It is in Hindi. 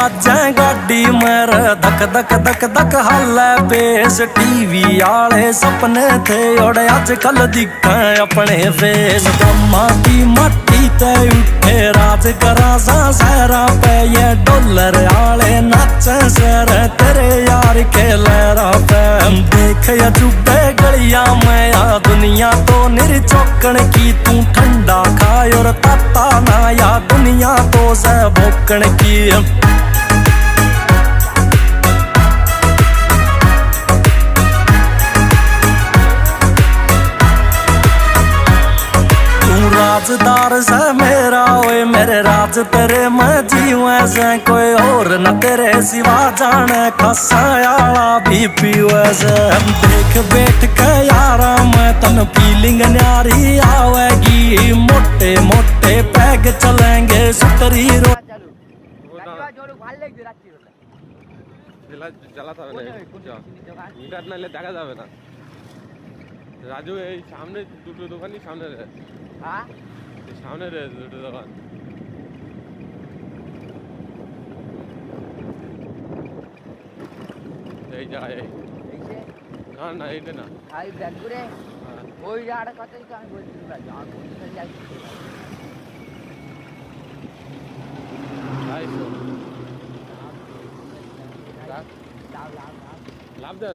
बाजे गाड़ी मेरे धक धक धक धक हाले बेस टीवी आले सपने थे और अजकल दिखे अपने फेस गम्मा की मट्टी ते उठे राज करा सा सहरा पे ये डॉलर आले नाचे सर तेरे यार के लहरा पे देख अजूबे गलियां में आ दुनिया तो निर्चौकण की तू ठंडा खाए और ताता ना या दुनिया तो से भोकण की राजदार से मेरा ओए मेरे राज तेरे मैं जीवे से कोई और न तेरे सिवा जाने खसायाला भी पीवे से देख बैठ के यारा मैं तन फीलिंग न्यारी आवेगी मोटे मोटे पैग चलेंगे सुतरी रो রাজু এই সামনে দুটো দোকানই সামনে রে সামনে রে দুটো দোকান এই যা এই না না এইটা না আই ব্যাঙ্গুরে ওই জায়গাটা কথাই তো আমি বলছি রাজু আর কোন যাই লাভ লাভ লাভ